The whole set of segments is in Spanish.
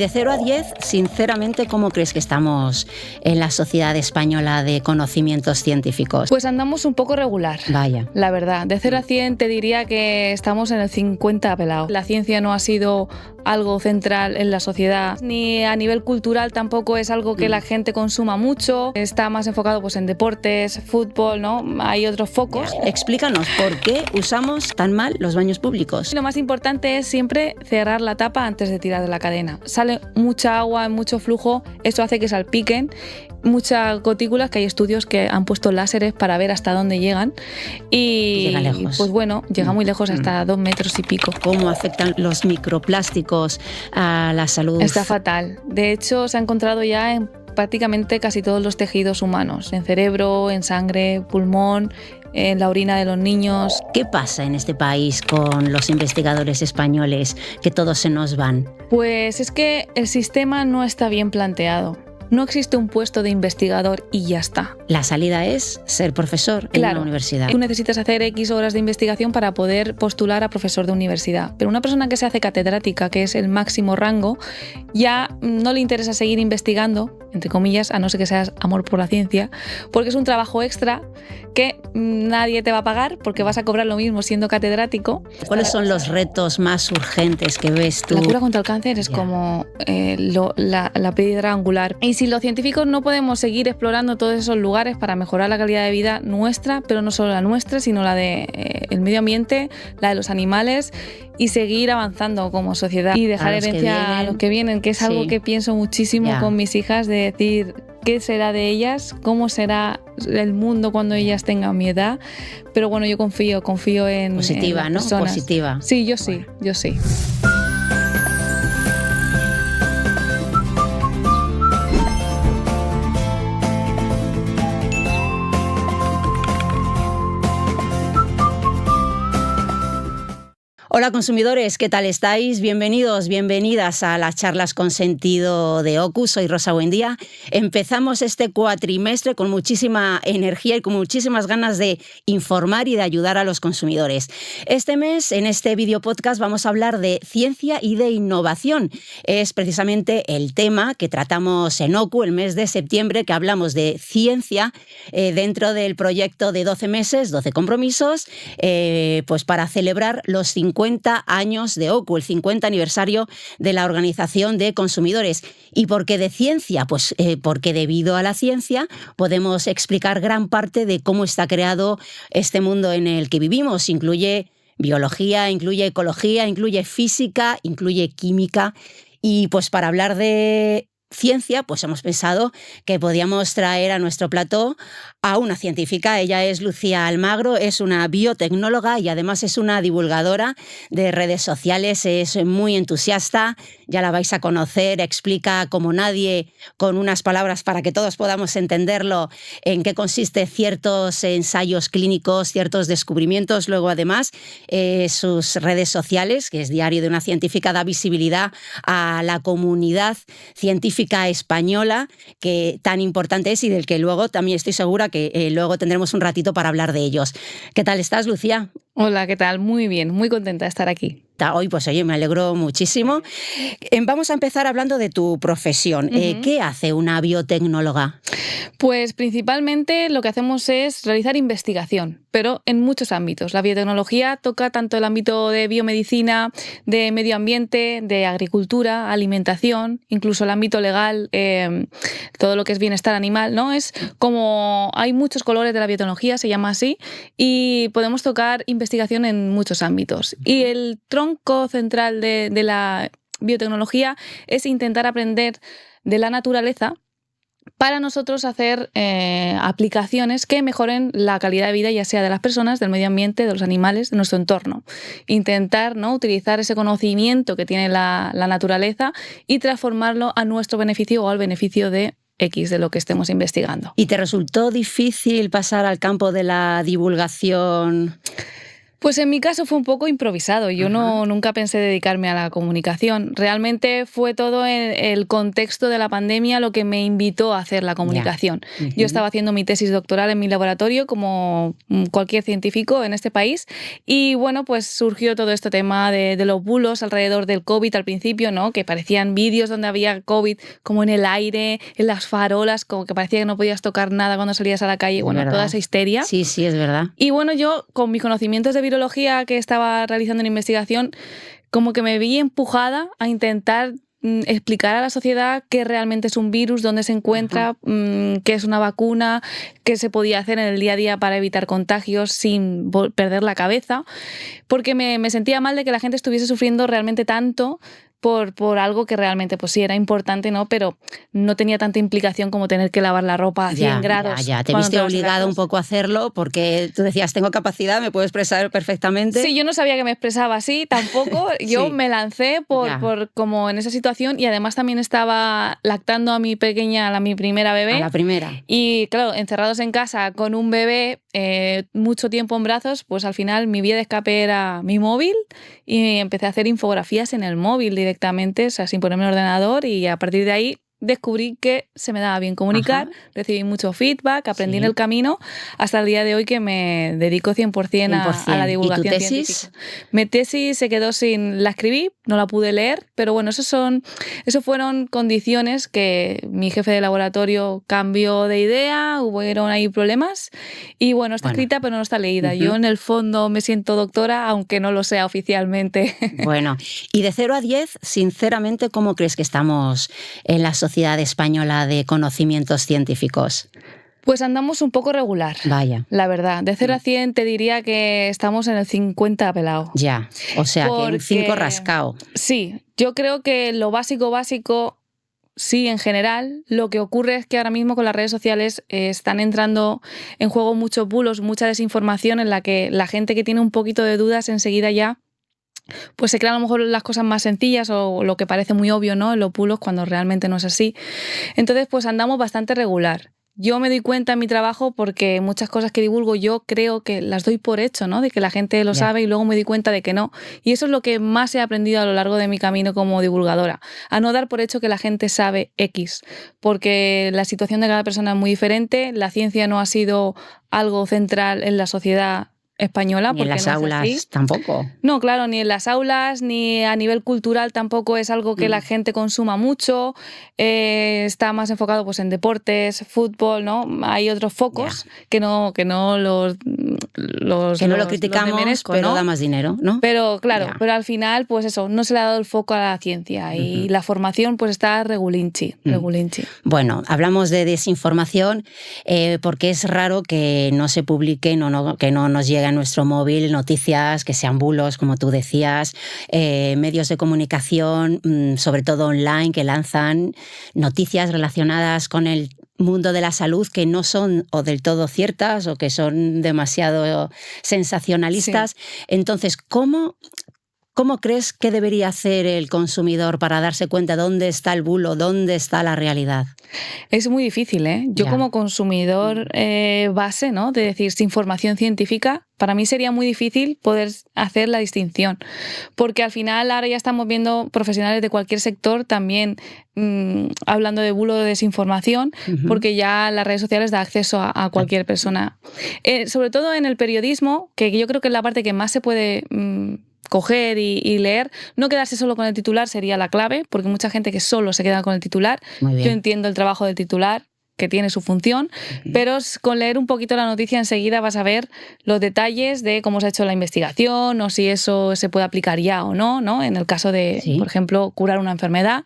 De 0 a 10, sinceramente, ¿cómo crees que estamos en la sociedad española de conocimientos científicos? Pues andamos un poco regular. Vaya. La verdad, de 0 a 100 te diría que estamos en el 50 pelado. La ciencia no ha sido algo central en la sociedad, ni a nivel cultural tampoco es algo que la gente consuma mucho. Está más enfocado pues en deportes, fútbol, ¿no? Hay otros focos. Explícanos, ¿por qué usamos tan mal los baños públicos? Lo más importante es siempre cerrar la tapa antes de tirar de la cadena. Sale mucha agua, mucho flujo, eso hace que salpiquen muchas gotículas, que hay estudios que han puesto láseres para ver hasta dónde llegan y llega lejos. Pues bueno, llega muy lejos, hasta 2 metros y pico. ¿Cómo afectan los microplásticos a la salud? Está fatal. De hecho, se ha encontrado ya en prácticamente casi todos los tejidos humanos, en cerebro, en sangre, pulmón, en la orina de los niños. ¿Qué pasa en este país con los investigadores españoles, que todos se nos van? Pues es que el sistema no está bien planteado. No existe un puesto de investigador y ya está. La salida es ser profesor en una universidad. Tú necesitas hacer X horas de investigación para poder postular a profesor de universidad. Pero una persona que se hace catedrática, que es el máximo rango, ya no le interesa seguir investigando, entre comillas, a no ser que seas amor por la ciencia, porque es un trabajo extra que nadie te va a pagar porque vas a cobrar lo mismo siendo catedrático. ¿Cuáles son los retos más urgentes que ves tú? La cura contra el cáncer es como la piedra angular. Y si los científicos no podemos seguir explorando todos esos lugares para mejorar la calidad de vida nuestra, pero no solo la nuestra, sino la de el medio ambiente, la de los animales, y seguir avanzando como sociedad y dejar herencia a los que vienen, que es algo que pienso muchísimo con mis hijas, de decir qué será de ellas, cómo será el mundo cuando ellas tengan mi edad. Pero bueno, yo confío en positiva, en las ¿no? personas. Positiva. Sí, yo sí. Hola consumidores, ¿qué tal estáis? Bienvenidos, bienvenidas a las charlas con sentido de OCU. Soy Rosa Buendía. Empezamos este cuatrimestre con muchísima energía y con muchísimas ganas de informar y de ayudar a los consumidores. Este mes, en este video podcast, vamos a hablar de ciencia y de innovación. Es precisamente el tema que tratamos en OCU el mes de septiembre, que hablamos de ciencia dentro del proyecto de 12 meses, 12 compromisos, pues para celebrar los 50 años de OCU, el 50 aniversario de la Organización de Consumidores. ¿Y por qué de ciencia? Pues porque debido a la ciencia podemos explicar gran parte de cómo está creado este mundo en el que vivimos. Incluye biología, incluye ecología, incluye física, incluye química. Y pues para hablar de ciencia, pues hemos pensado que podíamos traer a nuestro plató a una científica. Ella es Lucía Almagro, es una biotecnóloga y además es una divulgadora de redes sociales, es muy entusiasta, ya la vais a conocer, explica como nadie, con unas palabras para que todos podamos entenderlo, en qué consiste ciertos ensayos clínicos, ciertos descubrimientos. Luego además sus redes sociales, que es Diario de una Científica, da visibilidad a la comunidad científica española, que tan importante es y del que luego también estoy segura que luego tendremos un ratito para hablar de ellos. ¿Qué tal estás, Lucía? Hola, ¿qué tal? Muy bien, muy contenta de estar aquí. Hoy, pues oye, me alegro muchísimo. Vamos a empezar hablando de tu profesión. ¿Qué hace una biotecnóloga? Pues principalmente lo que hacemos es realizar investigación, pero en muchos ámbitos. La biotecnología toca tanto el ámbito de biomedicina, de medio ambiente, de agricultura, alimentación, incluso el ámbito legal, todo lo que es bienestar animal, ¿no? Es como hay muchos colores de la biotecnología, se llama así, y podemos tocar investigación en muchos ámbitos. Y el tronco central de la biotecnología es intentar aprender de la naturaleza para nosotros hacer aplicaciones que mejoren la calidad de vida, ya sea de las personas, del medio ambiente, de los animales, de nuestro entorno. Intentar, ¿no?, utilizar ese conocimiento que tiene la naturaleza y transformarlo a nuestro beneficio o al beneficio de X de lo que estemos investigando. ¿Y te resultó difícil pasar al campo de la divulgación Pues en mi caso fue un poco improvisado. Yo nunca pensé dedicarme a la comunicación. Realmente fue todo el contexto de la pandemia lo que me invitó a hacer la comunicación. Yo estaba haciendo mi tesis doctoral en mi laboratorio, como cualquier científico en este país, y bueno, pues surgió todo este tema de los bulos alrededor del COVID al principio, ¿no? Que parecían vídeos donde había COVID como en el aire, en las farolas, como que parecía que no podías tocar nada cuando salías a la calle. Bueno, toda esa histeria. Sí, es verdad. Y bueno, yo con mis conocimientos de virología que estaba realizando en investigación, como que me vi empujada a intentar explicar a la sociedad qué realmente es un virus, dónde se encuentra, qué es una vacuna, qué se podía hacer en el día a día para evitar contagios sin perder la cabeza, porque me sentía mal de que la gente estuviese sufriendo realmente tanto por algo que realmente pues sí era importante, ¿no? Pero no tenía tanta implicación como tener que lavar la ropa a 100 grados. Ya. Te viste obligado un poco a hacerlo porque tú decías, tengo capacidad, me puedo expresar perfectamente. Sí, yo no sabía que me expresaba así tampoco. Yo me lancé por como en esa situación, y además también estaba lactando a mi pequeña, a mi primera bebé. A la primera. Y claro, encerrados en casa con un bebé mucho tiempo en brazos, pues al final mi vía de escape era mi móvil, y empecé a hacer infografías en el móvil directamente, o sea, sin ponerme el ordenador, y a partir de ahí descubrí que se me daba bien comunicar, recibí mucho feedback, aprendí en el camino, hasta el día de hoy que me dedico 100% a la divulgación. ¿Y tu tesis? Científica. Mi tesis se quedó la escribí, no la pude leer, pero bueno, eso fueron condiciones que mi jefe de laboratorio cambió de idea, hubieron ahí problemas, y bueno, está escrita pero no está leída. Yo en el fondo me siento doctora, aunque no lo sea oficialmente. Bueno, y de 0 a 10, sinceramente, ¿cómo crees que estamos en la sociedad española de conocimientos científicos? Pues andamos un poco regular. Vaya. La verdad. De 0 a 100 te diría que estamos en el 50 pelado. Ya, o sea, que un 5 rascado. Sí, yo creo que lo básico, sí, en general. Lo que ocurre es que ahora mismo con las redes sociales están entrando en juego muchos bulos, mucha desinformación, en la que la gente que tiene un poquito de dudas enseguida ya pues se crean a lo mejor las cosas más sencillas o lo que parece muy obvio, ¿no? En los bulos, cuando realmente no es así. Entonces, pues andamos bastante regular. Yo me doy cuenta en mi trabajo porque muchas cosas que divulgo yo creo que las doy por hecho, ¿no? De que la gente lo sabe, y luego me doy cuenta de que no. Y eso es lo que más he aprendido a lo largo de mi camino como divulgadora, a no dar por hecho que la gente sabe X, porque la situación de cada persona es muy diferente, la ciencia no ha sido algo central en la sociedad española. Ni en las aulas tampoco. No, claro, ni en las aulas, ni a nivel cultural tampoco es algo que la gente consuma mucho. Está más enfocado pues en deportes, fútbol, ¿no? Hay otros focos que no los lo criticamos, Menesco, pero ¿no? da más dinero, ¿no? Pero claro, pero al final, pues eso, no se le ha dado el foco a la ciencia, y la formación pues está regulinchi. Bueno, hablamos de desinformación porque es raro que no se publiquen que no nos lleguen a nuestro móvil noticias que sean bulos, como tú decías, medios de comunicación, sobre todo online, que lanzan noticias relacionadas con el mundo de la salud que no son o del todo ciertas o que son demasiado sensacionalistas. Sí. Entonces, ¿cómo crees que debería hacer el consumidor para darse cuenta dónde está el bulo, dónde está la realidad? Es muy difícil, ¿eh? Yo como consumidor base, ¿no? De decir, sin formación científica, para mí sería muy difícil poder hacer la distinción, porque al final ahora ya estamos viendo profesionales de cualquier sector también hablando de bulo, de desinformación, porque ya las redes sociales dan acceso a cualquier persona. Sobre todo en el periodismo, que yo creo que es la parte que más se puede coger y leer, no quedarse solo con el titular sería la clave, porque mucha gente que solo se queda con el titular. Yo entiendo el trabajo del titular, que tiene su función, pero con leer un poquito la noticia enseguida vas a ver los detalles de cómo se ha hecho la investigación o si eso se puede aplicar ya o no, ¿no? En el caso de, por ejemplo, curar una enfermedad,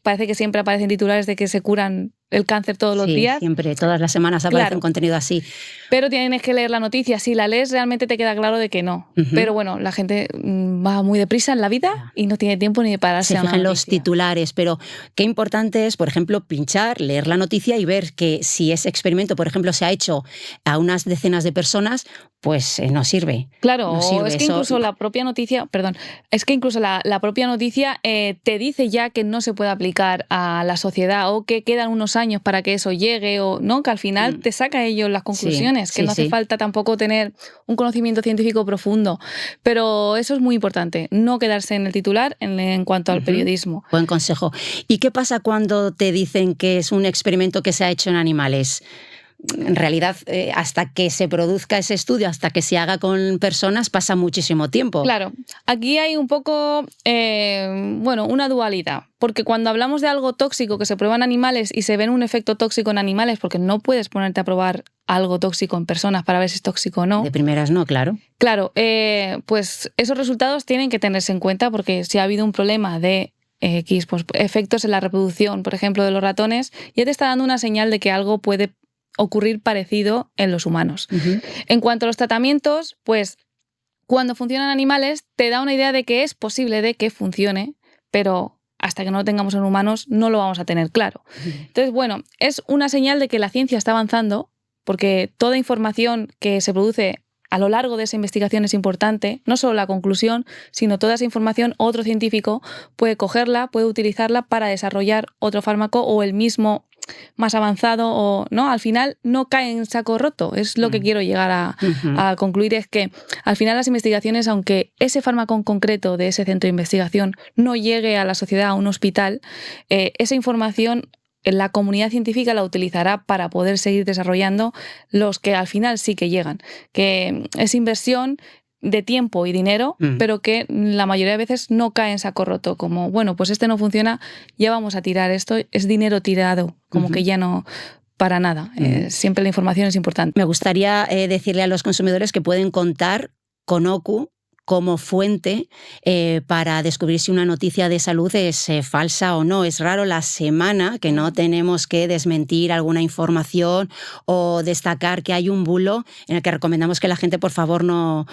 parece que siempre aparecen titulares de que se curan el cáncer todos los días. Siempre, todas las semanas aparece un contenido así. Pero tienes que leer la noticia. Si la lees, realmente te queda claro de que no. Pero bueno, la gente va muy deprisa en la vida y no tiene tiempo ni de pararse a una noticia. Se fijan los titulares, pero qué importante es, por ejemplo, pinchar, leer la noticia y ver que si ese experimento, por ejemplo, se ha hecho a unas decenas de personas, pues no sirve. Claro, no sirve. Es que incluso la propia noticia, la propia noticia te dice ya que no se puede aplicar a la sociedad o que quedan unos años para que eso llegue, o no, que al final te saca ellos las conclusiones, que no hace falta tampoco tener un conocimiento científico profundo. Pero eso es muy importante, no quedarse en el titular en cuanto al periodismo. Buen consejo. ¿Y qué pasa cuando te dicen que es un experimento que se ha hecho en animales? En realidad, hasta que se produzca ese estudio, hasta que se haga con personas, pasa muchísimo tiempo. Claro, aquí hay un poco, una dualidad, porque cuando hablamos de algo tóxico que se prueba en animales y se ve un efecto tóxico en animales, porque no puedes ponerte a probar algo tóxico en personas para ver si es tóxico o no. De primeras no, claro. Claro, pues esos resultados tienen que tenerse en cuenta, porque si ha habido un problema de pues, efectos en la reproducción, por ejemplo, de los ratones, ya te está dando una señal de que algo puede ocurrir parecido en los humanos. En cuanto a los tratamientos, pues cuando funcionan animales te da una idea de que es posible de que funcione, pero hasta que no lo tengamos en humanos no lo vamos a tener claro. Entonces, bueno, es una señal de que la ciencia está avanzando, porque toda información que se produce a lo largo de esa investigación es importante, no solo la conclusión, sino toda esa información otro científico puede cogerla, puede utilizarla para desarrollar otro fármaco o el mismo más avanzado, o no, al final no cae en saco roto. Es lo que quiero llegar a concluir, es que al final las investigaciones, aunque ese fármaco en concreto de ese centro de investigación no llegue a la sociedad, a un hospital, esa información la comunidad científica la utilizará para poder seguir desarrollando los que al final sí que llegan, que es inversión de tiempo y dinero, pero que la mayoría de veces no cae en saco roto, como, bueno, pues este no funciona, ya vamos a tirar esto, es dinero tirado, como que ya no, para nada. Siempre la información es importante. Me gustaría decirle a los consumidores que pueden contar con OKU como fuente para descubrir si una noticia de salud es falsa o no. Es raro la semana que no tenemos que desmentir alguna información o destacar que hay un bulo en el que recomendamos que la gente por favor no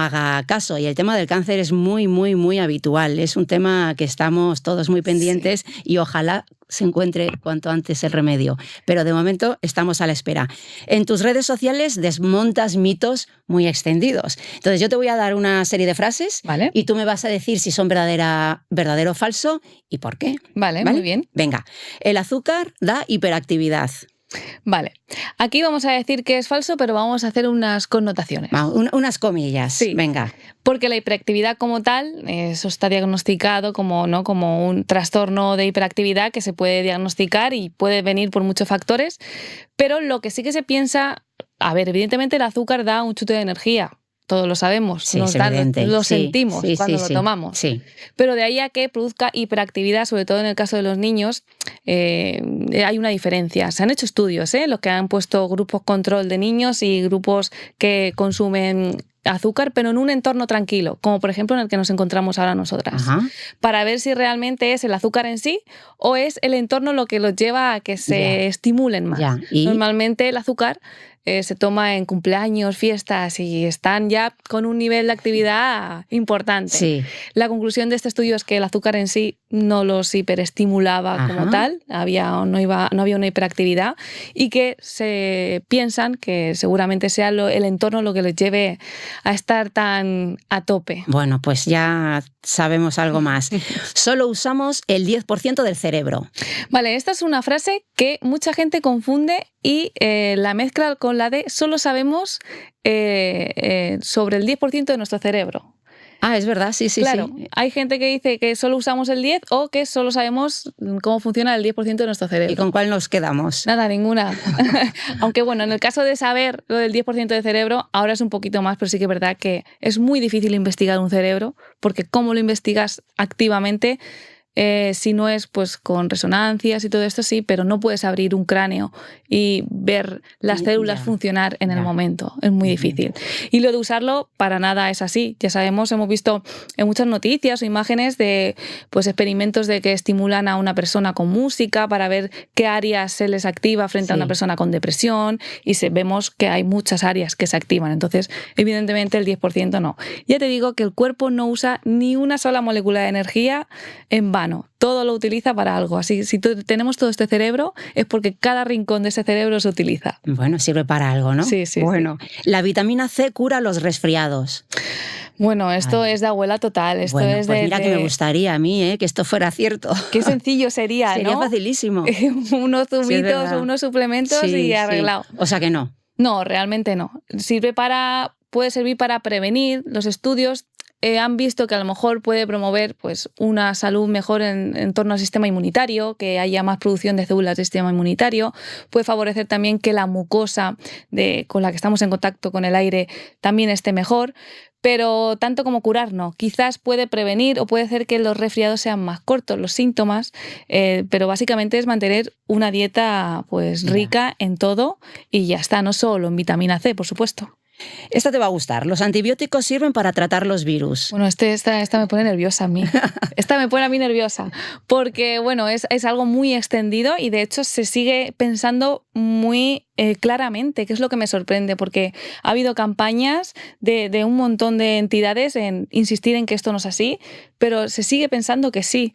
haga caso. Y el tema del cáncer es muy, muy, muy habitual. Es un tema que estamos todos muy pendientes y ojalá se encuentre cuanto antes el remedio. Pero de momento estamos a la espera. En tus redes sociales desmontas mitos muy extendidos. Entonces yo te voy a dar una serie de frases, ¿vale?, y tú me vas a decir si son verdadero o falso y por qué. Vale, muy bien. Venga, el azúcar da hiperactividad. Vale, aquí vamos a decir que es falso, pero vamos a hacer unas connotaciones. Unas comillas, sí. Venga. Porque la hiperactividad como tal, eso está diagnosticado como un trastorno de hiperactividad que se puede diagnosticar y puede venir por muchos factores, pero lo que sí que se piensa, a ver, evidentemente el azúcar da un chute de energía. Todos lo sabemos, sí, lo sentimos cuando lo tomamos. Sí. Pero de ahí a que produzca hiperactividad, sobre todo en el caso de los niños, hay una diferencia. Se han hecho estudios, los que han puesto grupos control de niños y grupos que consumen azúcar, pero en un entorno tranquilo, como por ejemplo en el que nos encontramos ahora nosotras, para ver si realmente es el azúcar en sí o es el entorno lo que los lleva a que se estimulen más. Normalmente el azúcar se toma en cumpleaños, fiestas, y están ya con un nivel de actividad importante. Sí. La conclusión de este estudio es que el azúcar en sí no los hiperestimulaba como tal, no había una hiperactividad, y que se piensan que seguramente sea el entorno lo que les lleve a estar tan a tope. Bueno, pues ya sabemos algo más. Solo usamos el 10% del cerebro. Vale, esta es una frase que mucha gente confunde y la mezcla con la de solo sabemos sobre el 10% de nuestro cerebro. Ah, es verdad, sí. Claro, hay gente que dice que solo usamos el 10 o que solo sabemos cómo funciona el 10% de nuestro cerebro. ¿Y con cuál nos quedamos? Nada, ninguna. Aunque bueno, en el caso de saber lo del 10% de cerebro, ahora es un poquito más, pero sí que es verdad que es muy difícil investigar un cerebro, porque cómo lo investigas activamente, si no es pues con resonancias y todo esto, sí, pero no puedes abrir un cráneo y ver las células funcionar en el momento. Es muy difícil. Y lo de usarlo para nada es así. Ya sabemos, hemos visto en muchas noticias o imágenes de pues experimentos de que estimulan a una persona con música para ver qué áreas se les activa frente a una persona con depresión, y vemos que hay muchas áreas que se activan. Entonces, evidentemente el 10% no. Ya te digo que el cuerpo no usa ni una sola molécula de energía en vano. humano. Todo lo utiliza para algo. Así, si tenemos todo este cerebro, es porque cada rincón de ese cerebro se utiliza. Bueno, sirve para algo, ¿no? Sí, sí. Bueno, sí. La vitamina C cura los resfriados. Bueno, esto es de abuela total. Esto bueno, es pues mira que me gustaría a mí que esto fuera cierto. Qué sencillo sería, Sería ¿no? facilísimo. Unos zumitos o unos suplementos y arreglado. Sí. O sea que no. No, realmente no. Puede servir para prevenir. Los estudios han visto que a lo mejor puede promover pues, una salud mejor en torno al sistema inmunitario, que haya más producción de células del sistema inmunitario. Puede favorecer también que la mucosa con la que estamos en contacto con el aire también esté mejor. Pero tanto como curar, no. Quizás puede prevenir o puede hacer que los resfriados sean más cortos, los síntomas, pero básicamente es mantener una dieta pues rica en todo y ya está, no solo en vitamina C, por supuesto. Esta te va a gustar. Los antibióticos sirven para tratar los virus. Bueno, esta me pone nerviosa a mí. Esta me pone a mí nerviosa. Porque, bueno, es algo muy extendido y de hecho se sigue pensando muy claramente, que es lo que me sorprende, porque ha habido campañas de un montón de entidades en insistir en que esto no es así, pero se sigue pensando que sí.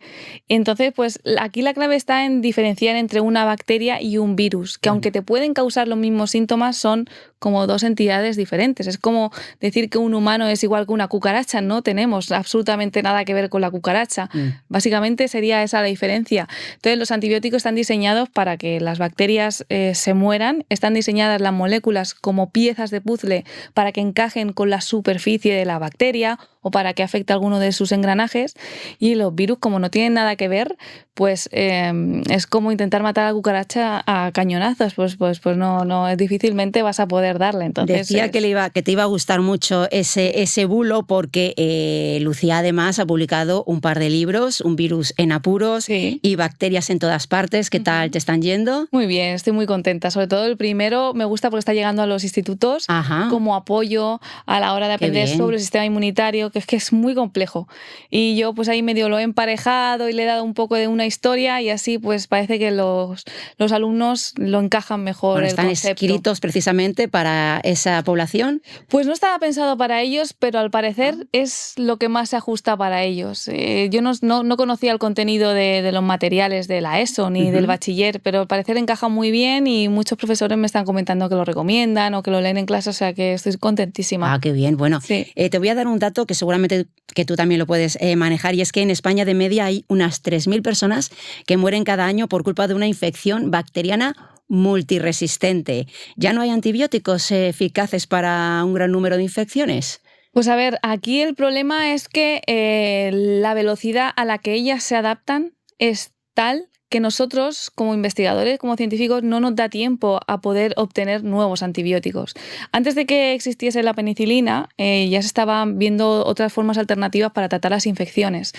Entonces, pues aquí la clave está en diferenciar entre una bacteria y un virus, que aunque te pueden causar los mismos síntomas, son como dos entidades diferentes. Es como decir que un humano es igual que una cucaracha. No tenemos absolutamente nada que ver con la cucaracha. Básicamente sería esa la diferencia. Entonces, los antibióticos están diseñados para que las bacterias se mueran. Están diseñadas las moléculas como piezas de puzzle para que encajen con la superficie de la bacteria o para que afecte a alguno de sus engranajes. Y los virus, como no tienen nada que ver, pues es como intentar matar a la cucaracha a cañonazos. Pues no, difícilmente vas a poder darle. Entonces, decía que te iba a gustar mucho ese bulo porque Lucía además ha publicado un par de libros, Un virus en apuros y Bacterias en todas partes. ¿Qué tal te están yendo? Muy bien, estoy muy contenta. Sobre todo el primero me gusta porque está llegando a los institutos como apoyo a la hora de aprender sobre el sistema inmunitario, que es muy complejo. Y yo pues ahí medio lo he emparejado y le he dado un poco de una historia y así pues parece que los alumnos lo encajan mejor. Bueno, el están concepto. Escritos precisamente para esa población. Pues no estaba pensado para ellos, pero al parecer es lo que más se ajusta para ellos. Yo no conocía el contenido de los materiales de la ESO ni del bachiller, pero al parecer encaja muy bien y muchos profesores me están comentando que lo recomiendan o que lo leen en clase, o sea que estoy contentísima. Ah, qué bien. Bueno, te voy a dar un dato que seguramente que tú también lo puedes manejar, y es que en España de media hay unas 3.000 personas que mueren cada año por culpa de una infección bacteriana multiresistente. ¿Ya no hay antibióticos eficaces para un gran número de infecciones? Pues a ver, aquí el problema es que la velocidad a la que ellas se adaptan es tal que nosotros, como investigadores, como científicos, no nos da tiempo a poder obtener nuevos antibióticos. Antes de que existiese la penicilina, ya se estaban viendo otras formas alternativas para tratar las infecciones.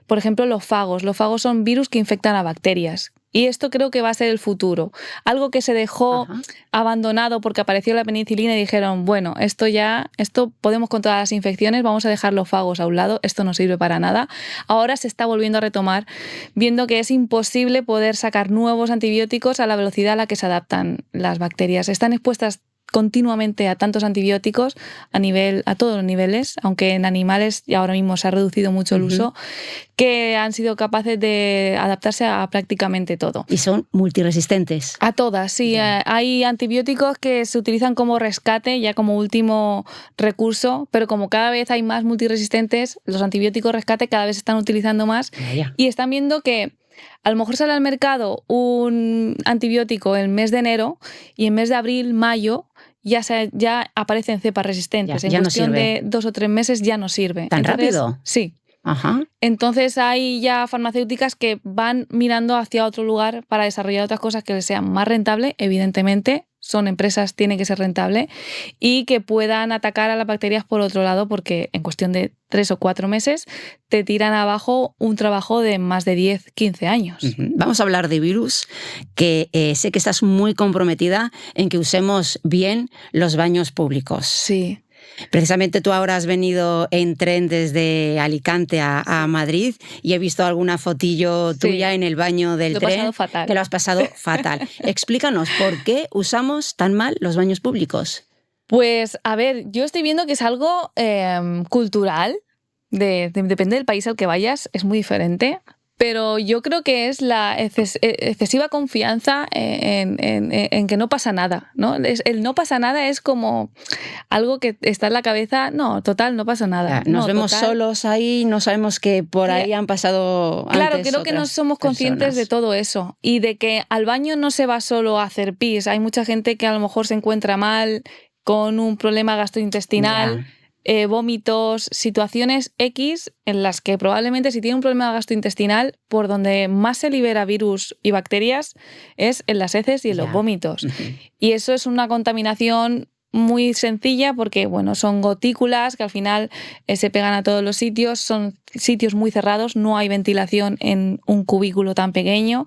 Por ejemplo, los fagos. Los fagos son virus que infectan a bacterias. Y esto creo que va a ser el futuro. Algo que se dejó abandonado porque apareció la penicilina y dijeron, bueno, esto podemos controlar las infecciones, vamos a dejar los fagos a un lado, esto no sirve para nada. Ahora se está volviendo a retomar, viendo que es imposible poder sacar nuevos antibióticos a la velocidad a la que se adaptan las bacterias. Están expuestas continuamente a tantos antibióticos a todos los niveles, aunque en animales y ahora mismo se ha reducido mucho el uso, que han sido capaces de adaptarse a prácticamente todo. ¿Y son multiresistentes? A todas, sí. Hay antibióticos que se utilizan como rescate, ya como último recurso, pero como cada vez hay más multiresistentes, los antibióticos rescate cada vez se están utilizando más. Y están viendo que a lo mejor sale al mercado un antibiótico en el mes de enero y en mes de abril, mayo, ya aparecen cepas resistentes. En cuestión de 2 o 3 meses ya no sirve. ¿Tan rápido? Sí. Entonces hay ya farmacéuticas que van mirando hacia otro lugar para desarrollar otras cosas que les sean más rentables, evidentemente. Son empresas, tiene que ser rentable, y que puedan atacar a las bacterias por otro lado, porque en cuestión de 3 o 4 meses te tiran abajo un trabajo de más de 10, 15 años. Vamos a hablar de virus, que sé que estás muy comprometida en que usemos bien los baños públicos. Sí. Precisamente tú ahora has venido en tren desde Alicante a Madrid y he visto alguna fotillo tuya en el baño del tren. Lo he pasado fatal. Que lo has pasado fatal. Explícanos, ¿por qué usamos tan mal los baños públicos? Pues, a ver, yo estoy viendo que es algo cultural, depende del país al que vayas, es muy diferente. Pero yo creo que es la excesiva confianza en que no pasa nada, ¿no? El no pasa nada es como algo que está en la cabeza, no, total, no pasa nada. Nos vemos solos ahí, no sabemos que por ahí han pasado antes. Claro, creo que no somos conscientes de todo eso y de que al baño no se va solo a hacer pis. Hay mucha gente que a lo mejor se encuentra mal, con un problema gastrointestinal. Vómitos, situaciones X en las que probablemente si tiene un problema gastrointestinal, por donde más se libera virus y bacterias es en las heces y en los vómitos. Y eso es una contaminación muy sencilla porque, bueno, son gotículas que al final se pegan a todos los sitios, son sitios muy cerrados, no hay ventilación en un cubículo tan pequeño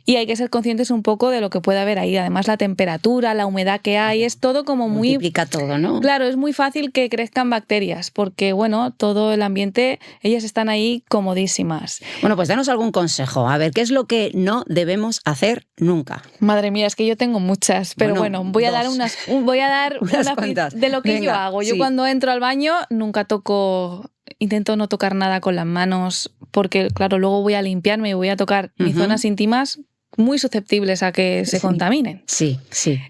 y hay que ser conscientes un poco de lo que puede haber ahí. Además, la temperatura, la humedad que hay, es todo como muy... Multiplica todo, ¿no? Claro, es muy fácil que crezcan bacterias porque, bueno, todo el ambiente, ellas están ahí comodísimas. Bueno, pues danos algún consejo. A ver, ¿qué es lo que no debemos hacer nunca? Madre mía, es que yo tengo muchas, pero bueno, voy a dar unas cuantas de lo que Venga, yo hago. Yo cuando entro al baño nunca intento no tocar nada con las manos porque, claro, luego voy a limpiarme y voy a tocar mis zonas íntimas muy susceptibles a que se contaminen. Sí.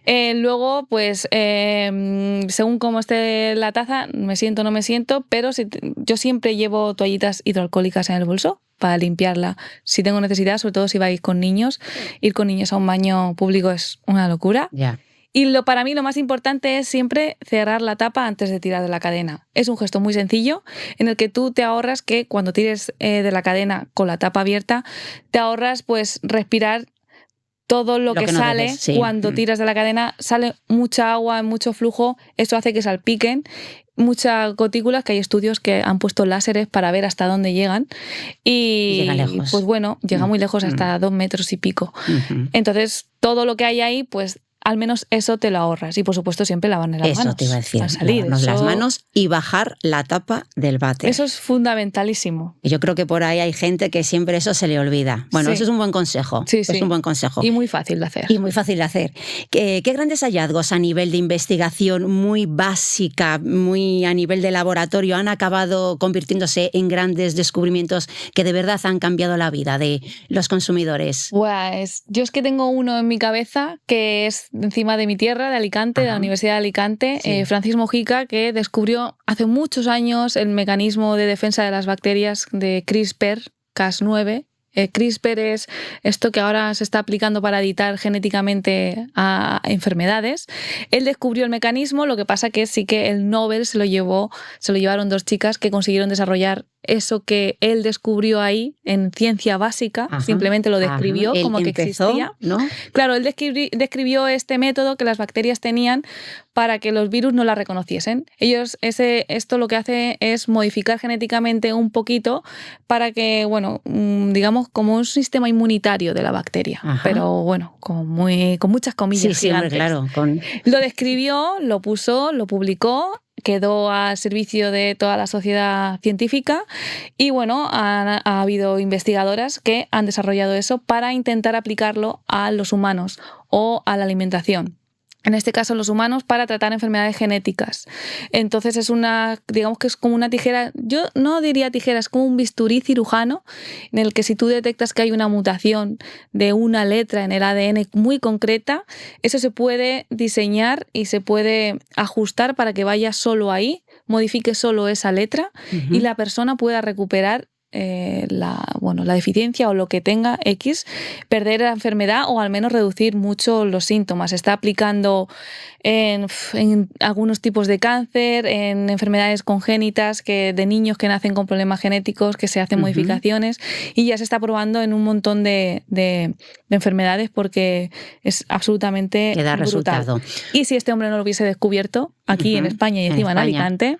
Luego, pues, según cómo esté la taza, me siento o no me siento, pero yo siempre llevo toallitas hidroalcohólicas en el bolso para limpiarla si tengo necesidad, sobre todo si vais con niños. Ir con niños a un baño público es una locura. Ya. Y para mí lo más importante es siempre cerrar la tapa antes de tirar de la cadena. Es un gesto muy sencillo en el que tú te ahorras que cuando tires de la cadena con la tapa abierta, te ahorras pues respirar todo lo que no sale debes, cuando tiras de la cadena. Sale mucha agua, mucho flujo, eso hace que salpiquen muchas gotículas, que hay estudios que han puesto láseres para ver hasta dónde llegan y llega lejos. Pues bueno, llega muy lejos, hasta 2 metros y pico. Entonces todo lo que hay ahí pues al menos eso te lo ahorras. Y por supuesto siempre lavarnos las manos. Eso te iba a decir, al salir. Lavarnos las manos y bajar la tapa del váter. Eso es fundamentalísimo. Y yo creo que por ahí hay gente que siempre eso se le olvida. Bueno, eso es un buen consejo. Sí. Es un buen consejo. Y muy fácil de hacer. ¿Qué grandes hallazgos a nivel de investigación muy básica, muy a nivel de laboratorio, han acabado convirtiéndose en grandes descubrimientos que de verdad han cambiado la vida de los consumidores? Yo es que tengo uno en mi cabeza que es encima de mi tierra, de Alicante, de la Universidad de Alicante, Francis Mojica, que descubrió hace muchos años el mecanismo de defensa de las bacterias de CRISPR-Cas9. CRISPR es esto que ahora se está aplicando para editar genéticamente a enfermedades. Él descubrió el mecanismo, lo que pasa que sí que el Nobel se lo llevaron 2 chicas que consiguieron desarrollar eso que él descubrió ahí en ciencia básica, simplemente lo describió como que existía, ¿no? Claro, él describió este método que las bacterias tenían para que los virus no la reconociesen. Esto lo que hace es modificar genéticamente un poquito para que, bueno, digamos como un sistema inmunitario de la bacteria, pero bueno, con muchas comillas gigantes. Claro. Lo describió, lo puso, lo publicó, quedó al servicio de toda la sociedad científica y bueno, ha habido investigadoras que han desarrollado eso para intentar aplicarlo a los humanos o a la alimentación. En este caso los humanos para tratar enfermedades genéticas. Entonces digamos que es como una tijera, yo no diría tijera, es como un bisturí cirujano en el que si tú detectas que hay una mutación de una letra en el ADN muy concreta, eso se puede diseñar y se puede ajustar para que vaya solo ahí, modifique solo esa letra y la persona pueda recuperar la deficiencia o lo que tenga X, perder la enfermedad o al menos reducir mucho los síntomas. Se está aplicando en algunos tipos de cáncer, en enfermedades congénitas de niños que nacen con problemas genéticos, que se hacen modificaciones y ya se está probando en un montón de enfermedades porque es absolutamente brutal. Resultado. Y si este hombre no lo hubiese descubierto aquí en España y encima en Alicante,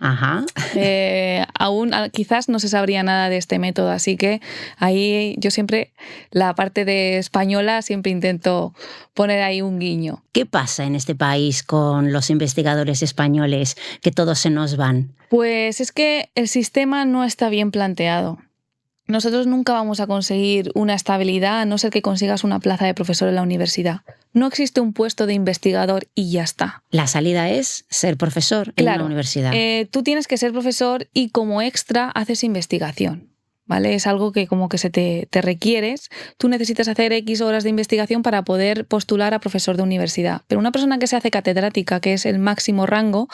aún quizás no se sabría nada de este método, así que ahí yo siempre, la parte de española, siempre intento poner ahí un guiño. ¿Qué pasa en este país con los investigadores españoles que todos se nos van? Pues es que el sistema no está bien planteado. Nosotros nunca vamos a conseguir una estabilidad a no ser que consigas una plaza de profesor en la universidad. No existe un puesto de investigador y ya está. La salida es ser profesor en una universidad. Tú tienes que ser profesor y como extra haces investigación. ¿vale? Es algo que como que te requieres. Tú necesitas hacer X horas de investigación para poder postular a profesor de universidad. Pero una persona que se hace catedrática, que es el máximo rango,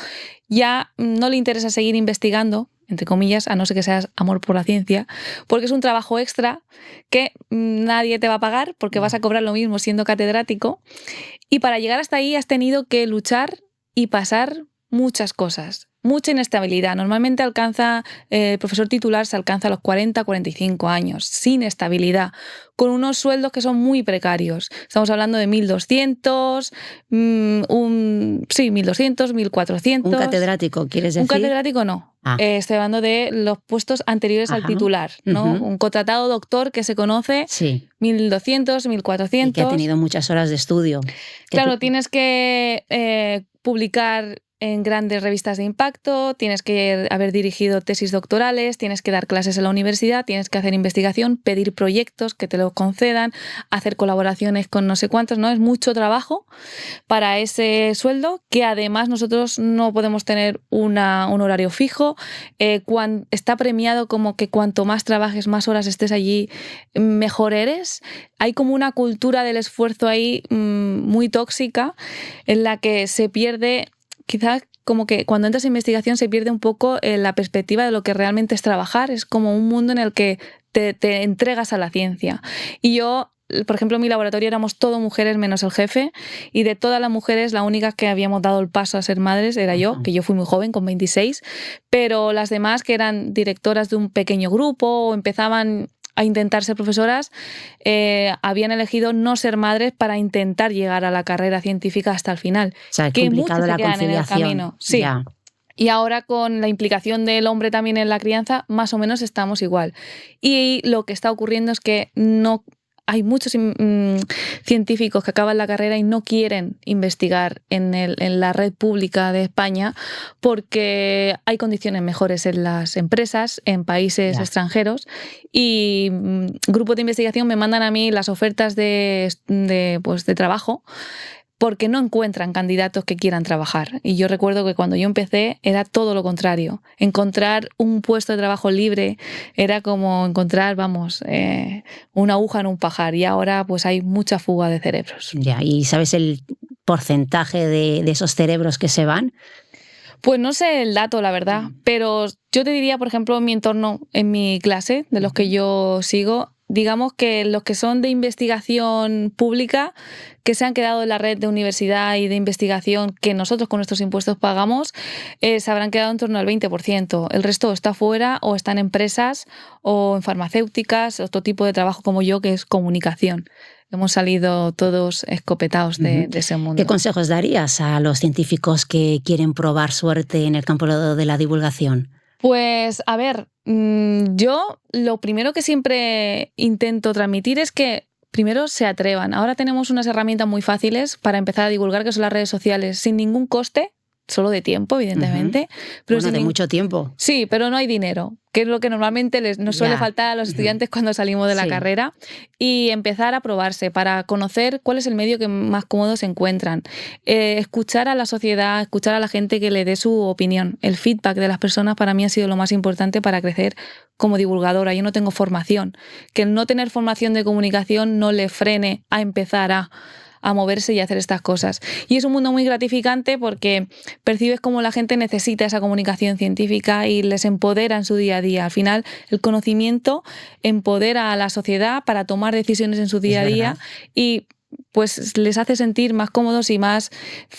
ya no le interesa seguir investigando, entre comillas, a no ser que seas amor por la ciencia, porque es un trabajo extra que nadie te va a pagar porque vas a cobrar lo mismo siendo catedrático. Y para llegar hasta ahí has tenido que luchar y pasar muchas cosas. Mucha inestabilidad. Normalmente el profesor titular se alcanza a los 40, 45 años, sin estabilidad, con unos sueldos que son muy precarios. Estamos hablando de 1.200, 1.200, 1.400. ¿Un catedrático, quieres decir? Un catedrático no. Estoy hablando de los puestos anteriores al titular, ¿no? Un contratado doctor que se conoce, 1.200, 1.400. Y que ha tenido muchas horas de estudio. Claro, tienes que publicar en grandes revistas de impacto, tienes que haber dirigido tesis doctorales, tienes que dar clases en la universidad, tienes que hacer investigación, pedir proyectos que te lo concedan, hacer colaboraciones con no sé cuántos, ¿no? Es mucho trabajo para ese sueldo, que además nosotros no podemos tener un horario fijo. Está premiado como que cuanto más trabajes, más horas estés allí, mejor eres. Hay como una cultura del esfuerzo ahí muy tóxica en la que se pierde. Quizás como que cuando entras en investigación se pierde un poco la perspectiva de lo que realmente es trabajar. Es como un mundo en el que te entregas a la ciencia. Y yo, por ejemplo, en mi laboratorio éramos todo mujeres menos el jefe, y de todas las mujeres la única que habíamos dado el paso a ser madres era yo, que yo fui muy joven, con 26, pero las demás, que eran directoras de un pequeño grupo o empezaban a intentar ser profesoras, habían elegido no ser madres para intentar llegar a la carrera científica hasta el final. O sea, es que complicado muchas se la quedan en el conciliación. camino. Sí. Ya. Y ahora, con la implicación del hombre también en la crianza, más o menos estamos igual. Y lo que está ocurriendo es que no hay muchos científicos que acaban la carrera y no quieren investigar en la red pública de España porque hay condiciones mejores en las empresas, en países extranjeros, y grupos de investigación me mandan a mí las ofertas de trabajo porque no encuentran candidatos que quieran trabajar. Y yo recuerdo que cuando yo empecé era todo lo contrario. Encontrar un puesto de trabajo libre era como encontrar, una aguja en un pajar. Y ahora pues hay mucha fuga de cerebros. Ya, ¿y sabes el porcentaje de esos cerebros que se van? Pues no sé el dato, la verdad, pero yo te diría, por ejemplo, en mi entorno, en mi clase, de los que yo sigo, digamos que los que son de investigación pública, que se han quedado en la red de universidad y de investigación que nosotros con nuestros impuestos pagamos, se habrán quedado en torno al 20%. El resto está fuera, o está en empresas o en farmacéuticas, otro tipo de trabajo como yo, que es comunicación. Hemos salido todos escopetados de ese mundo. ¿Qué consejos darías a los científicos que quieren probar suerte en el campo de la divulgación? Pues, a ver, yo lo primero que siempre intento transmitir es que primero se atrevan. Ahora tenemos unas herramientas muy fáciles para empezar a divulgar, que son las redes sociales, sin ningún coste, solo de tiempo, evidentemente. Pero de mucho tiempo. Sí, pero no hay dinero, que es lo que normalmente nos suele faltar a los estudiantes cuando salimos de la carrera, y empezar a probarse para conocer cuál es el medio que más cómodo se encuentran. Escuchar a la sociedad, escuchar a la gente que le dé su opinión. El feedback de las personas para mí ha sido lo más importante para crecer como divulgadora. Yo no tengo formación. Que el no tener formación de comunicación no le frene a empezar a moverse y hacer estas cosas. Y es un mundo muy gratificante porque percibes cómo la gente necesita esa comunicación científica y les empodera en su día a día. Al final, el conocimiento empodera a la sociedad para tomar decisiones en su día a día, y pues les hace sentir más cómodos y más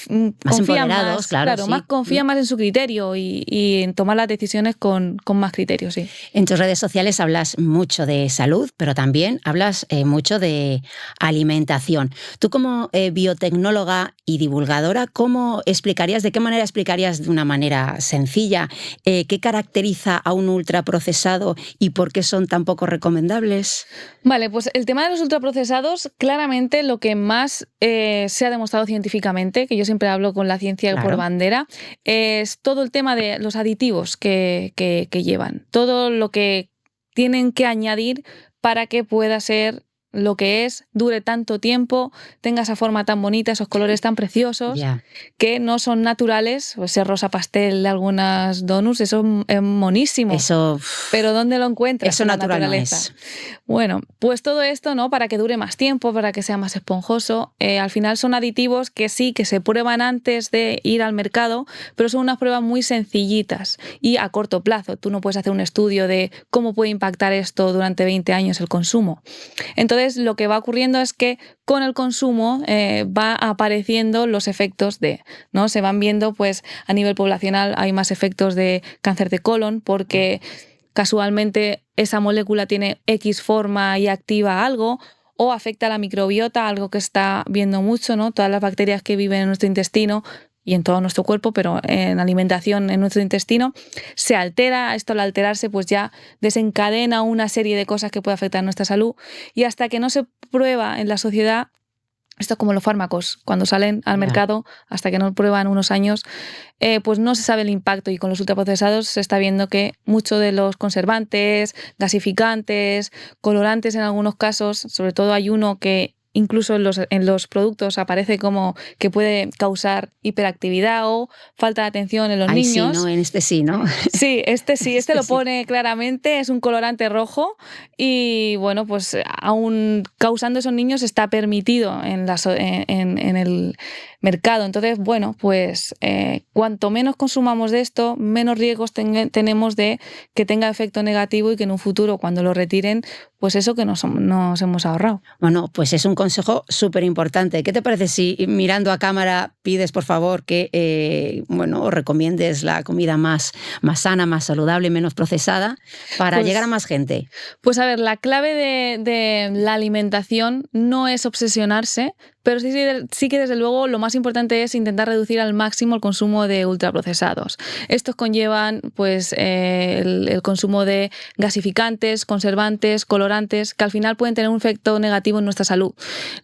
empoderados, claro, más confían más en su criterio y en tomar las decisiones con más criterio, sí. En tus redes sociales hablas mucho de salud, pero también hablas mucho de alimentación. Tú, como biotecnóloga y divulgadora, ¿de qué manera explicarías de una manera sencilla qué caracteriza a un ultraprocesado y por qué son tan poco recomendables? Vale, pues el tema de los ultraprocesados, claramente lo que más se ha demostrado científicamente, que yo siempre hablo con la ciencia por bandera, es todo el tema de los aditivos que llevan, todo lo que tienen que añadir para que pueda ser lo que es, dure tanto tiempo, tenga esa forma tan bonita, esos colores tan preciosos, que no son naturales. Ese rosa pastel de algunas donuts, eso es monísimo. Eso, pero ¿dónde lo encuentras? Eso en la natural naturaleza. no es. Bueno, pues todo esto, ¿no? Para que dure más tiempo, para que sea más esponjoso. Al final son aditivos que sí, que se prueban antes de ir al mercado, pero son unas pruebas muy sencillitas y a corto plazo. Tú no puedes hacer un estudio de cómo puede impactar esto durante 20 años el consumo. Entonces, lo que va ocurriendo es que con el consumo va apareciendo los efectos ¿no? Se van viendo, pues a nivel poblacional hay más efectos de cáncer de colon porque casualmente esa molécula tiene X forma y activa algo, o afecta a la microbiota, algo que está viendo mucho, ¿no? Todas las bacterias que viven en nuestro intestino y en todo nuestro cuerpo, pero en alimentación en nuestro intestino, se altera. Esto, al alterarse, pues ya desencadena una serie de cosas que puede afectar a nuestra salud, y hasta que no se prueba en la sociedad, esto es como los fármacos, cuando salen al mercado, hasta que no prueban unos años, pues no se sabe el impacto, y con los ultraprocesados se está viendo que muchos de los conservantes, gasificantes, colorantes en algunos casos, sobre todo hay uno que incluso en los productos aparece como que puede causar hiperactividad o falta de atención en los niños. Sí, ¿no? En este sí, ¿no? Sí, este lo pone claramente, es un colorante rojo, y bueno, pues aún causando esos niños está permitido en el mercado. Entonces, bueno, pues cuanto menos consumamos de esto, menos riesgos tenemos de que tenga efecto negativo y que en un futuro, cuando lo retiren, pues eso que nos hemos ahorrado. Bueno, pues es un consejo súper importante. ¿Qué te parece si, mirando a cámara, pides por favor que os recomiendes la comida más sana, más saludable, menos procesada, para llegar a más gente? Pues a ver, la clave de la alimentación no es obsesionarse, pero sí que desde luego lo más importante es intentar reducir al máximo el consumo de ultraprocesados. Estos conllevan pues el consumo de gasificantes, conservantes, colorantes, que al final pueden tener un efecto negativo en nuestra salud.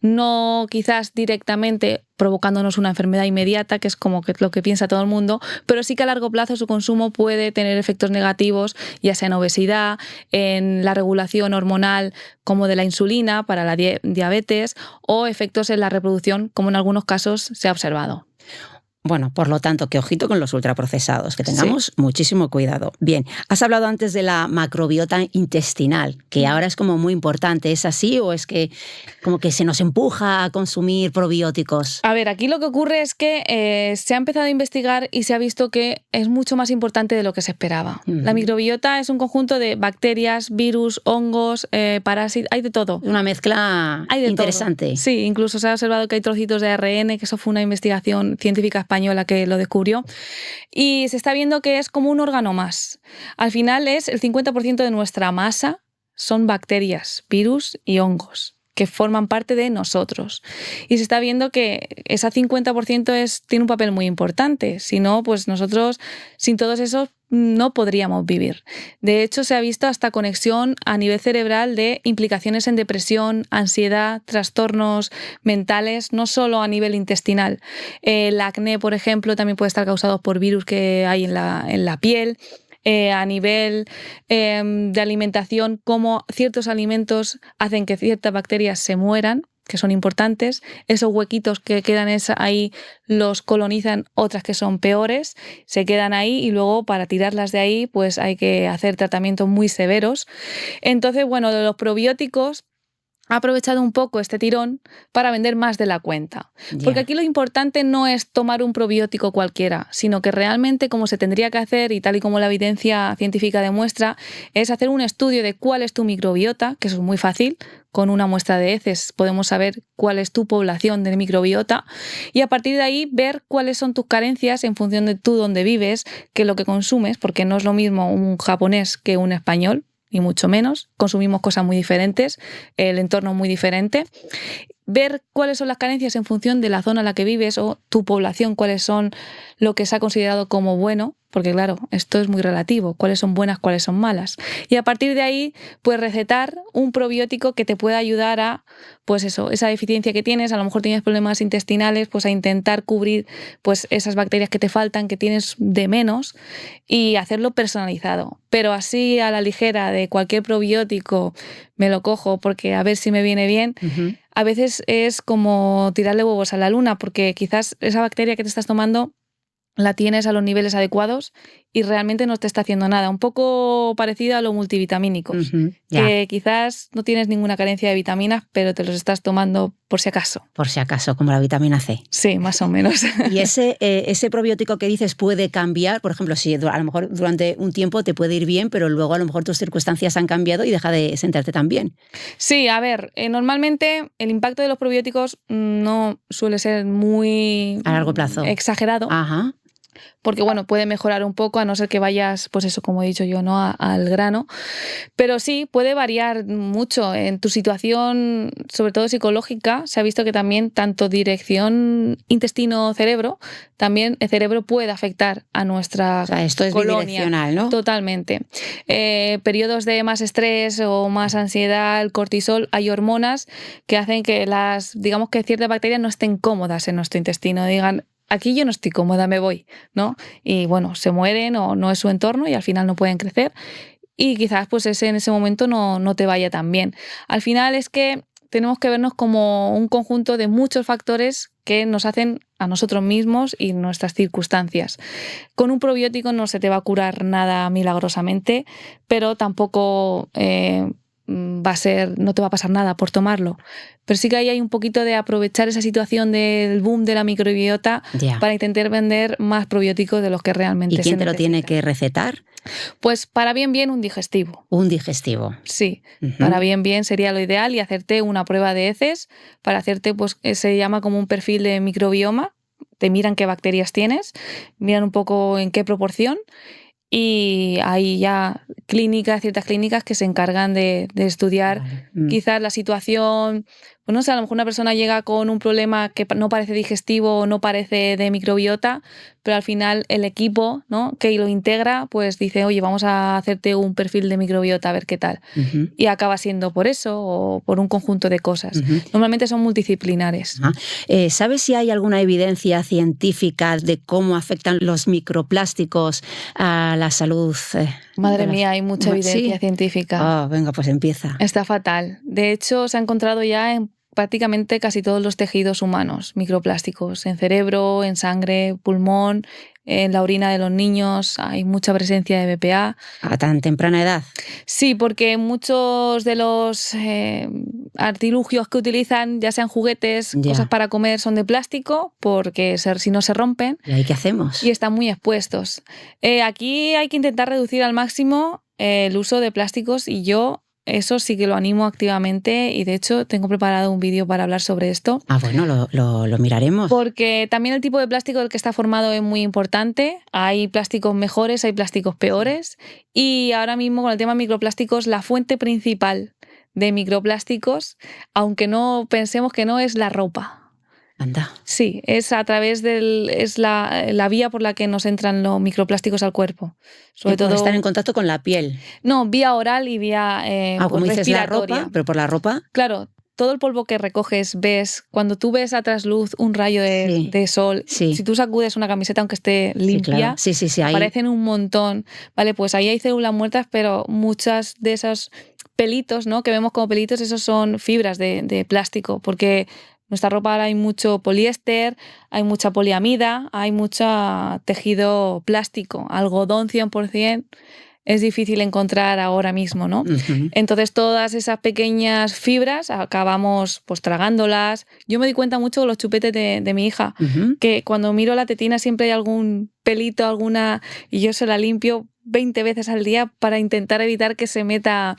No quizás directamente provocándonos una enfermedad inmediata, que es como que lo que piensa todo el mundo, pero sí que a largo plazo su consumo puede tener efectos negativos, ya sea en obesidad, en la regulación hormonal como de la insulina para la diabetes, o efectos en la reproducción, como en algunos casos se ha observado. Bueno, por lo tanto, que ojito con los ultraprocesados, que tengamos muchísimo cuidado. Bien, has hablado antes de la macrobiota intestinal, que ahora es como muy importante. ¿Es así o es que como que se nos empuja a consumir probióticos? A ver, aquí lo que ocurre es que se ha empezado a investigar y se ha visto que es mucho más importante de lo que se esperaba. La microbiota es un conjunto de bacterias, virus, hongos, parásitos, hay de todo. Una mezcla interesante. Todo. Sí, incluso se ha observado que hay trocitos de ARN, que eso fue una investigación científica española que lo descubrió, y se está viendo que es como un órgano más. Al final es el 50% de nuestra masa son bacterias, virus y hongos que forman parte de nosotros. Y se está viendo que ese 50% tiene un papel muy importante. Si no, pues nosotros sin todos esos no podríamos vivir. De hecho, se ha visto hasta conexión a nivel cerebral de implicaciones en depresión, ansiedad, trastornos mentales, no solo a nivel intestinal. El acné, por ejemplo, también puede estar causado por virus que hay en la piel. A nivel de alimentación, cómo ciertos alimentos hacen que ciertas bacterias se mueran, que son importantes. Esos huequitos que quedan ahí los colonizan otras que son peores, se quedan ahí, y luego para tirarlas de ahí pues hay que hacer tratamientos muy severos. Entonces, bueno, de los probióticos ha aprovechado un poco este tirón para vender más de la cuenta. Porque aquí lo importante no es tomar un probiótico cualquiera, sino que realmente, como se tendría que hacer y tal y como la evidencia científica demuestra, es hacer un estudio de cuál es tu microbiota, que eso es muy fácil. Con una muestra de heces podemos saber cuál es tu población de microbiota, y a partir de ahí ver cuáles son tus carencias en función de tú dónde vives, qué es lo que consumes, porque no es lo mismo un japonés que un español, ni mucho menos. Consumimos cosas muy diferentes, el entorno muy diferente. Ver cuáles son las carencias en función de la zona en la que vives o tu población, cuáles son lo que se ha considerado como bueno, porque claro, esto es muy relativo, cuáles son buenas, cuáles son malas. Y a partir de ahí, pues recetar un probiótico que te pueda ayudar a, pues eso, esa deficiencia que tienes, a lo mejor tienes problemas intestinales, pues a intentar cubrir pues esas bacterias que te faltan, que tienes de menos, y hacerlo personalizado. Pero así a la ligera de cualquier probiótico me lo cojo porque a ver si me viene bien, a veces es como tirarle huevos a la luna, porque quizás esa bacteria que te estás tomando la tienes a los niveles adecuados y realmente no te está haciendo nada. Un poco parecido a los multivitamínicos, que quizás no tienes ninguna carencia de vitaminas, pero te los estás tomando por si acaso. Por si acaso, como la vitamina C. Sí, más o menos. Y ese probiótico que dices puede cambiar, por ejemplo, si a lo mejor durante un tiempo te puede ir bien, pero luego a lo mejor tus circunstancias han cambiado y deja de sentarte tan bien. Sí, a ver, normalmente el impacto de los probióticos no suele ser muy a largo plazo exagerado. Ajá. Porque bueno, puede mejorar un poco, a no ser que vayas, pues eso, como he dicho yo, ¿no? Al grano. Pero sí, puede variar mucho. En tu situación, sobre todo psicológica, se ha visto que también tanto dirección intestino-cerebro, también el cerebro puede afectar a nuestra esto es colonia. bidireccional, ¿no? Totalmente. Periodos de más estrés o más ansiedad, el cortisol, hay hormonas que hacen que digamos que ciertas bacterias no estén cómodas en nuestro intestino, digan, aquí yo no estoy cómoda, me voy, ¿no? Y bueno, se mueren o no es su entorno y al final no pueden crecer y quizás pues en ese momento no te vaya tan bien. Al final es que tenemos que vernos como un conjunto de muchos factores que nos hacen a nosotros mismos y nuestras circunstancias. Con un probiótico no se te va a curar nada milagrosamente, pero tampoco no te va a pasar nada por tomarlo. Pero sí que ahí hay un poquito de aprovechar esa situación del boom de la microbiota para intentar vender más probióticos de los que realmente se necesitan. ¿Y quién te lo tiene que recetar? Pues para bien un digestivo. Un digestivo. Sí, para bien sería lo ideal y hacerte una prueba de heces para hacerte, pues se llama como un perfil de microbioma. Te miran qué bacterias tienes, miran un poco en qué proporción. Y hay ya ciertas clínicas que se encargan de estudiar quizás la situación. Pues no sé, a lo mejor una persona llega con un problema que no parece digestivo o no parece de microbiota, pero al final el equipo, ¿no?, que lo integra, pues dice, oye, vamos a hacerte un perfil de microbiota a ver qué tal. Y acaba siendo por eso o por un conjunto de cosas. Normalmente son multidisciplinares. ¿Sabes si hay alguna evidencia científica de cómo afectan los microplásticos a la salud? Madre mía, hay mucha evidencia científica. Venga, pues empieza. Está fatal. De hecho, se ha encontrado ya en prácticamente casi todos los tejidos humanos microplásticos, en cerebro, en sangre, pulmón, en la orina de los niños, hay mucha presencia de BPA. ¿A tan temprana edad? Sí, porque muchos de los artilugios que utilizan, ya sean juguetes, cosas para comer, son de plástico, porque si no se rompen. ¿Y ahí qué hacemos? Y están muy expuestos. Aquí hay que intentar reducir al máximo el uso de plásticos y yo eso sí que lo animo activamente y de hecho tengo preparado un vídeo para hablar sobre esto. Bueno, lo miraremos. Porque también el tipo de plástico del que está formado es muy importante. Hay plásticos mejores, hay plásticos peores y ahora mismo con el tema de microplásticos la fuente principal de microplásticos, aunque no pensemos que no, es la ropa. Anda. Sí, es a través es la vía por la que nos entran los microplásticos al cuerpo. Sobre todo están en contacto con la piel. No, vía oral y vía como dices, respiratoria. la ropa, pero por la ropa. Claro, todo el polvo que recoges, cuando tú ves a trasluz un rayo de sol, si tú sacudes una camiseta aunque esté limpia, aparecen un montón. Vale, pues ahí hay células muertas, pero muchas de esos pelitos, ¿no?, que vemos como pelitos, esos son fibras de plástico, porque nuestra ropa ahora hay mucho poliéster, hay mucha poliamida, hay mucho tejido plástico, algodón 100%. Es difícil encontrar ahora mismo, ¿no? Entonces todas esas pequeñas fibras acabamos pues tragándolas. Yo me di cuenta mucho con los chupetes de mi hija, que cuando miro la tetina siempre hay algún pelito, y yo se la limpio 20 veces al día para intentar evitar que se meta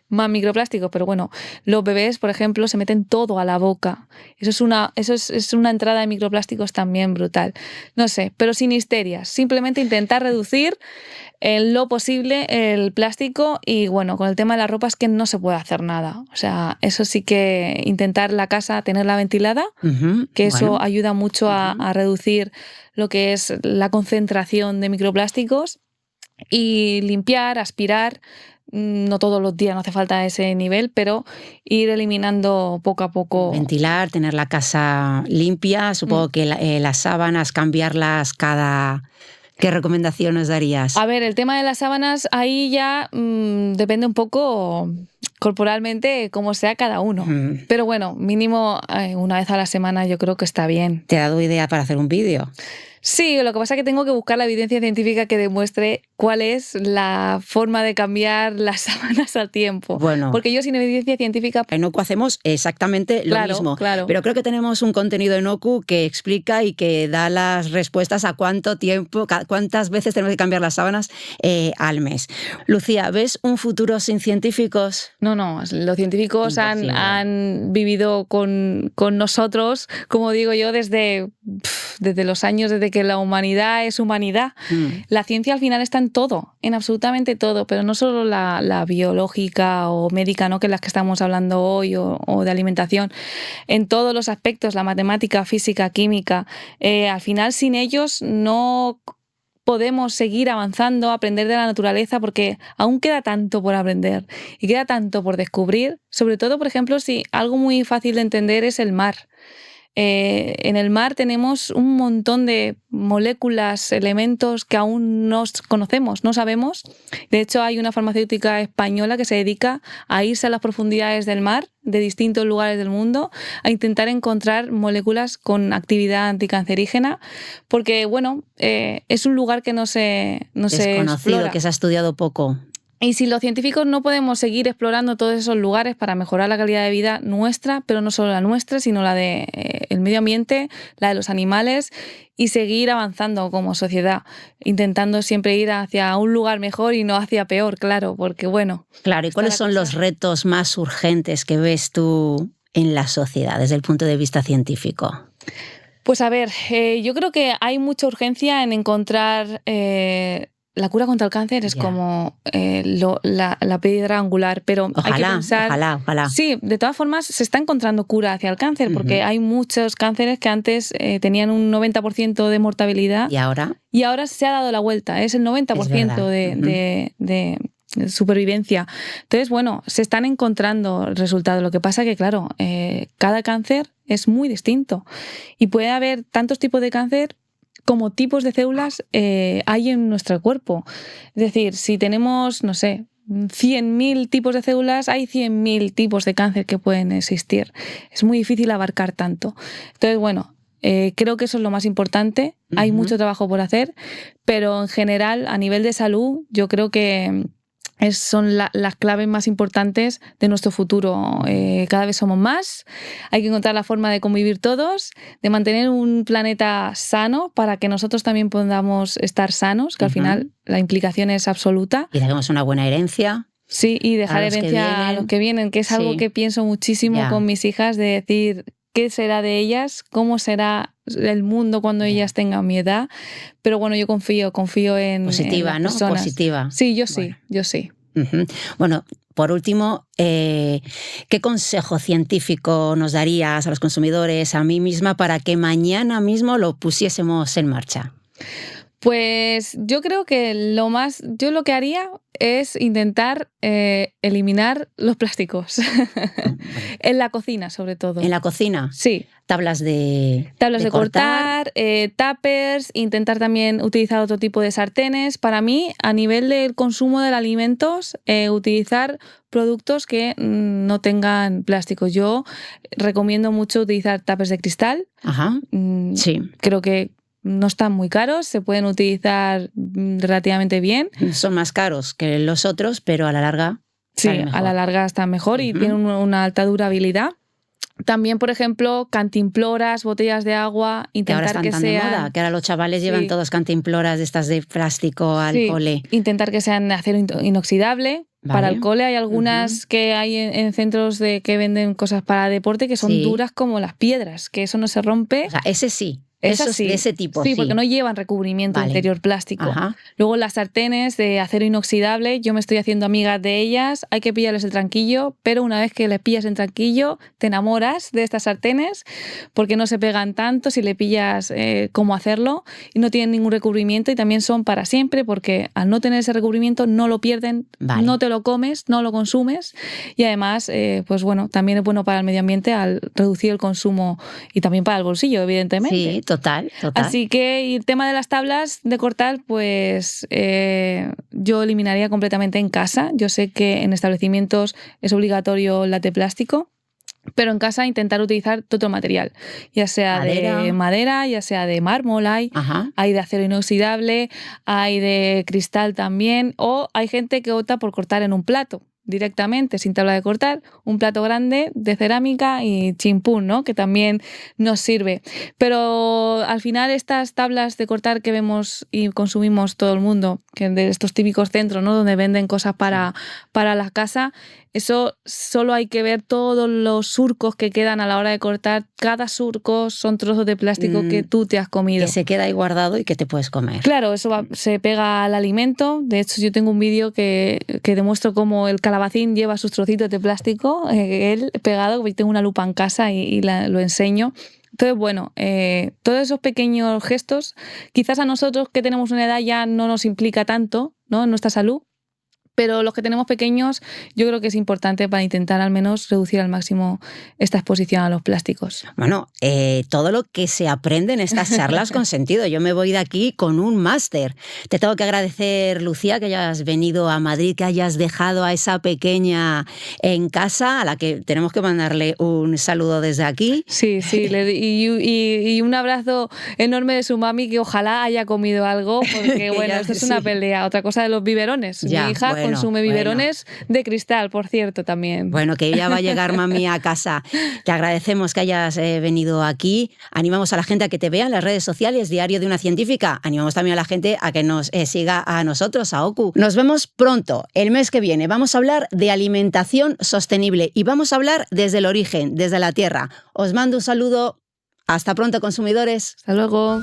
más microplásticos. Pero bueno, los bebés, por ejemplo, se meten todo a la boca. Eso es una entrada de microplásticos también brutal. No sé, pero sin histerias. Simplemente intentar reducir en lo posible el plástico y bueno, con el tema de la ropa es que no se puede hacer nada. O sea, eso sí que intentar la casa tenerla ventilada, que eso ayuda mucho a reducir lo que es la concentración concentración de microplásticos y limpiar, aspirar. No todos los días, no hace falta ese nivel, pero ir eliminando poco a poco. Ventilar, tener la casa limpia, supongo que las sábanas, cambiarlas cada... ¿Qué recomendación nos darías? A ver, el tema de las sábanas, ahí ya depende un poco corporalmente cómo sea cada uno. Pero bueno, mínimo una vez a la semana yo creo que está bien. ¿Te ha dado idea para hacer un vídeo? Sí, lo que pasa es que tengo que buscar la evidencia científica que demuestre cuál es la forma de cambiar las sábanas al tiempo. Bueno, porque yo sin evidencia científica... En OKU hacemos exactamente lo mismo. Claro. Pero creo que tenemos un contenido en OKU que explica y que da las respuestas a cuánto tiempo, cuántas veces tenemos que cambiar las sábanas al mes. Lucía, ¿ves un futuro sin científicos? No, los científicos han vivido con nosotros, como digo yo, desde los años, desde que la humanidad es humanidad. La ciencia al final está en todo, en absolutamente todo, pero no solo la biológica o médica, ¿no? Que es las que estamos hablando hoy, o de alimentación, en todos los aspectos, la matemática, física, química. Al final, sin ellos no podemos seguir avanzando, aprender de la naturaleza, porque aún queda tanto por aprender y queda tanto por descubrir. Sobre todo, por ejemplo, si algo muy fácil de entender es el mar. En el mar tenemos un montón de moléculas, elementos que aún no conocemos, no sabemos. De hecho, hay una farmacéutica española que se dedica a irse a las profundidades del mar, de distintos lugares del mundo, a intentar encontrar moléculas con actividad anticancerígena, porque bueno, es un lugar que no se explora. Que se ha estudiado poco. Y si los científicos no podemos seguir explorando todos esos lugares para mejorar la calidad de vida nuestra, pero no solo la nuestra, sino la de el medio ambiente, la de los animales, y seguir avanzando como sociedad, intentando siempre ir hacia un lugar mejor y no hacia peor, claro, porque bueno. Claro, ¿y cuáles son los retos más urgentes que ves tú en la sociedad desde el punto de vista científico? Pues a ver, yo creo que hay mucha urgencia en encontrar... La cura contra el cáncer es como la piedra angular, pero hay que pensar... Ojalá. Sí, de todas formas se está encontrando cura hacia el cáncer, porque hay muchos cánceres que antes tenían un 90% de mortalidad. ¿Y ahora? Y ahora se ha dado la vuelta, es el 90% de supervivencia. Entonces, bueno, se están encontrando resultados. Lo que pasa que, claro, cada cáncer es muy distinto y puede haber tantos tipos de cáncer como tipos de células hay en nuestro cuerpo. Es decir, si tenemos, no sé, 100.000 tipos de células, hay 100.000 tipos de cáncer que pueden existir. Es muy difícil abarcar tanto. Entonces, bueno, creo que eso es lo más importante. Hay mucho trabajo por hacer, pero en general, a nivel de salud, yo creo que son las claves más importantes de nuestro futuro. Cada vez somos más, hay que encontrar la forma de convivir todos, de mantener un planeta sano para que nosotros también podamos estar sanos, que al final la implicación es absoluta. Y dejemos una buena herencia. Sí, y dejar herencia a los que vienen, que es algo que pienso muchísimo con mis hijas, de decir... ¿Qué será de ellas? ¿Cómo será el mundo cuando ellas tengan mi edad? Pero bueno, yo confío en Positiva, en las ¿no? personas. Positiva. Sí, yo sí. Bueno, por último, ¿qué consejo científico nos darías a los consumidores, a mí misma, para que mañana mismo lo pusiésemos en marcha? Pues yo creo que yo lo que haría es intentar eliminar los plásticos. En la cocina, sobre todo. ¿En la cocina? Sí. Tablas de cortar, tuppers, intentar también utilizar otro tipo de sartenes. Para mí, a nivel del consumo de alimentos, utilizar productos que no tengan plástico. Yo recomiendo mucho utilizar tuppers de cristal. Sí. Creo que no están muy caros, se pueden utilizar relativamente bien. Son más caros que los otros, pero a la larga sí, a la larga están mejor y tienen una alta durabilidad. También, por ejemplo, cantimploras, botellas de agua, intentar que ahora están tan de moda, que ahora los chavales llevan todos cantimploras de estas de plástico al cole. Intentar que sean de acero inoxidable. Para el cole hay algunas que hay en centros que venden cosas para deporte que son duras como las piedras, que eso no se rompe. O sea, ese sí. Esos de ese tipo, sí, porque no llevan recubrimiento interior plástico. Ajá. Luego las sartenes de acero inoxidable, yo me estoy haciendo amiga de ellas, hay que pillarles el tranquillo, pero una vez que les pillas el tranquillo, te enamoras de estas sartenes porque no se pegan tanto si le pillas cómo hacerlo y no tienen ningún recubrimiento y también son para siempre porque al no tener ese recubrimiento no lo pierden, no te lo comes, no lo consumes y además, pues bueno, también es bueno para el medio ambiente al reducir el consumo y también para el bolsillo, evidentemente. Sí, total. Así que el tema de las tablas de cortar, pues yo eliminaría completamente en casa. Yo sé que en establecimientos es obligatorio el de plástico, pero en casa intentar utilizar todo otro material, ya sea de madera, ya sea de mármol, hay de acero inoxidable, hay de cristal también, o hay gente que opta por cortar en un plato directamente, sin tabla de cortar, un plato grande de cerámica y chimpún, ¿no? Que también nos sirve. Pero al final estas tablas de cortar que vemos y consumimos todo el mundo, que de estos típicos centros, ¿no? Donde venden cosas para la casa, eso solo hay que ver todos los surcos que quedan a la hora de cortar. Cada surco son trozos de plástico que tú te has comido. Que se queda ahí guardado y que te puedes comer. Claro, eso se pega al alimento. De hecho, yo tengo un vídeo que demuestro cómo el calabacín lleva sus trocitos de plástico, él pegado, tengo una lupa en casa y lo enseño. Entonces, bueno, todos esos pequeños gestos, quizás a nosotros que tenemos una edad ya no nos implica tanto, ¿no? En nuestra salud, pero los que tenemos pequeños yo creo que es importante para intentar al menos reducir al máximo esta exposición a los plásticos. Bueno, todo lo que se aprende en estas charlas con sentido. Yo me voy de aquí con un máster. Te tengo que agradecer, Lucía, que hayas venido a Madrid, que hayas dejado a esa pequeña en casa, a la que tenemos que mandarle un saludo desde aquí. Sí, y un abrazo enorme de su mami, que ojalá haya comido algo, porque bueno, esto es una pelea. Otra cosa de los biberones. Mi hija consume biberones de cristal, por cierto, también. Bueno, que ya va a llegar mami a casa. Te agradecemos que hayas venido aquí. Animamos a la gente a que te vea en las redes sociales, Diario de una Científica. Animamos también a la gente a que nos siga a nosotros, a OKU. Nos vemos pronto, el mes que viene. Vamos a hablar de alimentación sostenible y vamos a hablar desde el origen, desde la tierra. Os mando un saludo. Hasta pronto, consumidores. Hasta luego.